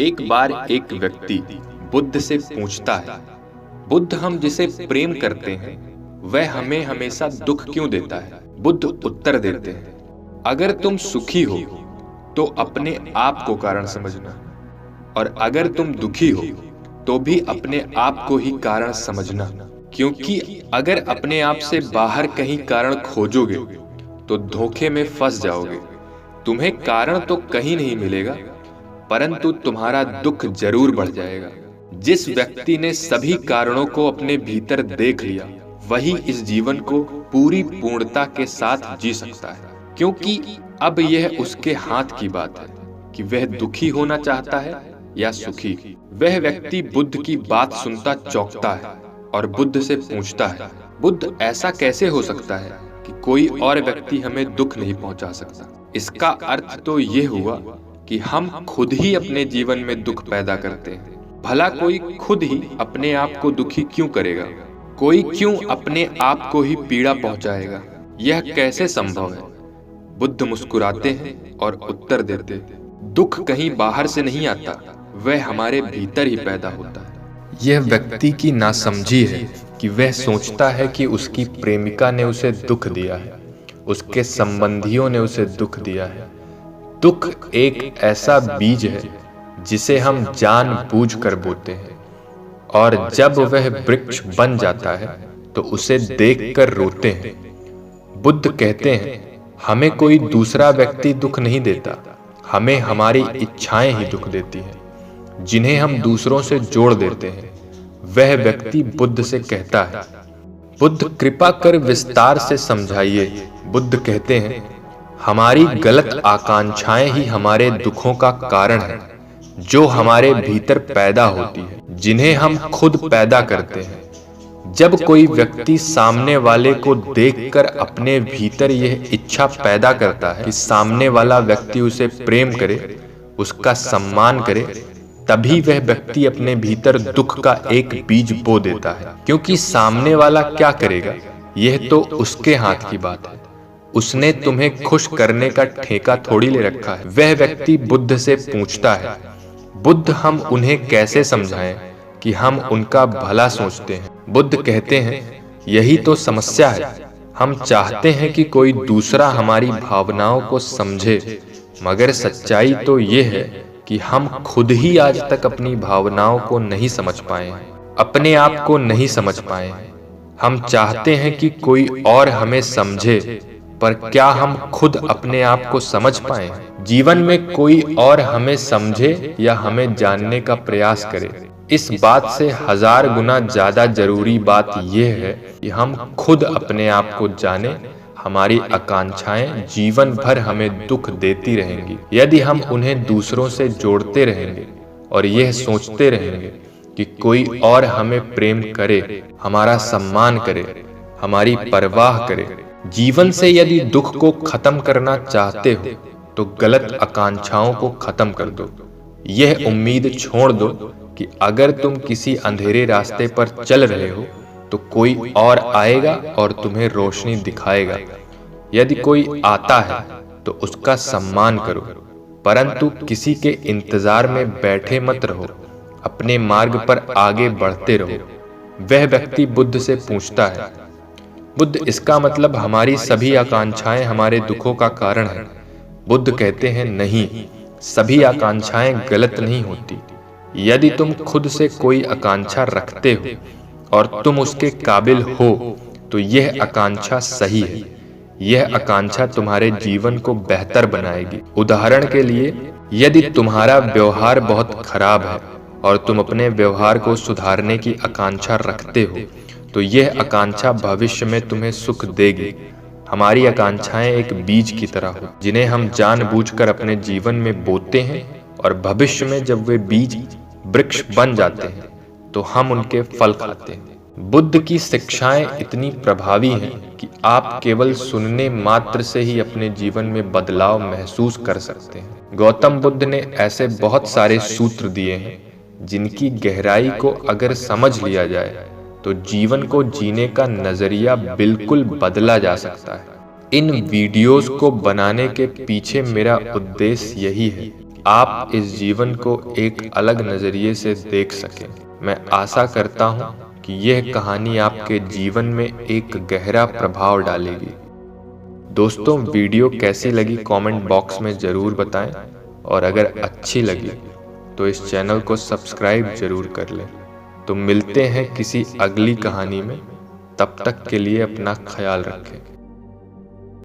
एक बार एक व्यक्ति बुद्ध से पूछता है, बुद्ध, हम जिसे प्रेम करते हैं वह हमें हमेशा दुख क्यों देता है? बुद्ध उत्तर देते हैं, अगर तुम सुखी हो तो अपने आप को कारण समझना, और अगर तुम दुखी हो तो भी अपने आप को ही कारण समझना, क्योंकि अगर अपने आप से बाहर कहीं कारण खोजोगे तो धोखे में फंस जाओगे। तुम्हें कारण तो कहीं नहीं मिलेगा, परंतु तुम्हारा दुख जरूर बढ़ जाएगा। जिस व्यक्ति ने सभी कारणों को अपने भीतर देख लिया वही इस जीवन को पूरी पूर्णता के साथ जी सकता है, क्योंकि अब यह उसके हाथ की बात है कि वह दुखी होना चाहता है या सुखी। वह व्यक्ति बुद्ध की बात सुनता चौंकता है और बुद्ध से पूछता है, बुद्ध, ऐसा कैसे हो सकता है कि कोई और व्यक्ति हमें दुख नहीं पहुंचा सकता? इसका अर्थ तो ये हुआ कि हम खुद ही अपने जीवन में दुख पैदा करते हैं। भला कोई खुद ही अपने आप को दुखी क्यों करेगा? कोई क्यों अपने आप को ही पीड़ा पहुंचाएगा? यह कैसे संभव है? बुद्ध मुस्कुराते हैं और उत्तर देते, दुख कहीं बाहर से नहीं आता, वह हमारे भीतर ही पैदा होता है। यह व्यक्ति की नासमझी है कि वह सोचता है कि उसकी प्रेमिका ने उसे दुख दिया है, उसके संबंधियों ने उसे दुख दिया है। दुख एक ऐसा बीज है जिसे हम जानबूझकर बोते हैं, और जब वह वृक्ष बन जाता है तो उसे देखकर रोते हैं। बुद्ध कहते हैं, हमें कोई दूसरा व्यक्ति दुख नहीं देता, हमें हमारी इच्छाएं ही दुख देती हैं, जिन्हें हम दूसरों से जोड़ देते हैं। वह व्यक्ति बुद्ध से कहता है, बुद्ध, कृपा कर विस्तार से समझाइए। बुद्ध कहते हैं, हमारी गलत आकांक्षाएं ही हमारे दुखों का कारण है, जो हमारे भीतर पैदा होती है, जिन्हें हम खुद पैदा करते हैं। जब कोई व्यक्ति सामने वाले को देखकर अपने भीतर यह इच्छा पैदा करता है कि सामने वाला व्यक्ति उसे प्रेम करे, उसका सम्मान करे, तभी वह व्यक्ति अपने भीतर दुख का एक बीज बो देता है, क्योंकि सामने वाला क्या करेगा यह तो उसके हाथ की बात है। उसने तुम्हें खुश करने का ठेका थोड़ी ले रखा है। वह व्यक्ति बुद्ध से पूछता है, बुद्ध, हम उन्हें कैसे समझाएं कि हम उनका भला सोचते हैं? बुद्ध कहते हैं, यही तो समस्या है। हम चाहते हैं कि कोई दूसरा हमारी भावनाओं को समझे, मगर सच्चाई तो ये है कि हम खुद ही आज तक अपनी भावनाओं को नहीं समझ पाए हैं, अपने आप को नहीं समझ पाए हैं। हम चाहते हैं कि कोई और हमें समझे, पर क्या हम खुद अपने आप को समझ पाए? जीवन में कोई और हमें समझे या हमें जानने का प्रयास करे, इस बात से 1000 गुना ज्यादा जरूरी बात यह है कि हम खुद अपने आप को जाने। हमारी आकांक्षाएं जीवन भर हमें दुख देती रहेंगी यदि हम उन्हें दूसरों से जोड़ते रहेंगे और यह सोचते रहेंगे कि कोई और हमें प्रेम करे, हमारा सम्मान करे, हमारी परवाह करे। जीवन से यदि दुख को खत्म करना चाहते हो तो गलत आकांक्षाओं को खत्म कर दो। यह उम्मीद छोड़ दो कि अगर तुम किसी अंधेरे रास्ते पर चल रहे हो तो कोई और आएगा और तुम्हें रोशनी दिखाएगा। यदि कोई आता है तो उसका सम्मान करो, परंतु किसी के इंतजार में बैठे मत रहो, अपने मार्ग पर आगे बढ़ते रहो। वह व्यक्ति बुद्ध से पूछता है, बुद्ध, इसका मतलब हमारी सभी आकांक्षाएं हमारे दुखों का कारण है? बुद्ध कहते हैं, नहीं, सभी आकांक्षाएं गलत नहीं होती। यदि तुम खुद से कोई आकांक्षा रखते हो और तुम उसके काबिल हो तो यह आकांक्षा सही है। यह आकांक्षा तुम्हारे जीवन को बेहतर बनाएगी। उदाहरण के लिए, यदि तुम्हारा व्यवहार बहुत खराब है और तुम अपने व्यवहार को सुधारने की आकांक्षा रखते हो तो यह आकांक्षा भविष्य में तुम्हें सुख देगी। हमारी आकांक्षाएं एक बीज की तरह हो, जिन्हें हम जानबूझकर अपने जीवन में बोते हैं, और भविष्य में जब वे बीज वृक्ष बन जाते हैं तो हम उनके फल खाते हैं। बुद्ध की शिक्षाएं इतनी प्रभावी हैं कि आप केवल सुनने मात्र से ही अपने जीवन में बदलाव महसूस कर सकते हैं। गौतम बुद्ध ने ऐसे बहुत सारे सूत्र दिए हैं जिनकी गहराई को अगर समझ लिया जाए तो जीवन को जीने का नजरिया बिल्कुल बदला जा सकता है। इन वीडियोस को बनाने के पीछे मेरा उद्देश्य यही है कि आप इस जीवन को एक अलग नजरिए से देख सकें। मैं आशा करता हूँ कि यह कहानी आपके जीवन में एक गहरा प्रभाव डालेगी। दोस्तों, वीडियो कैसी लगी कमेंट बॉक्स में ज़रूर बताएं, और अगर अच्छी लगी तो इस चैनल को सब्सक्राइब जरूर कर लें। तो मिलते हैं किसी अगली कहानी में, तब तक के लिए अपना ख्याल रखें।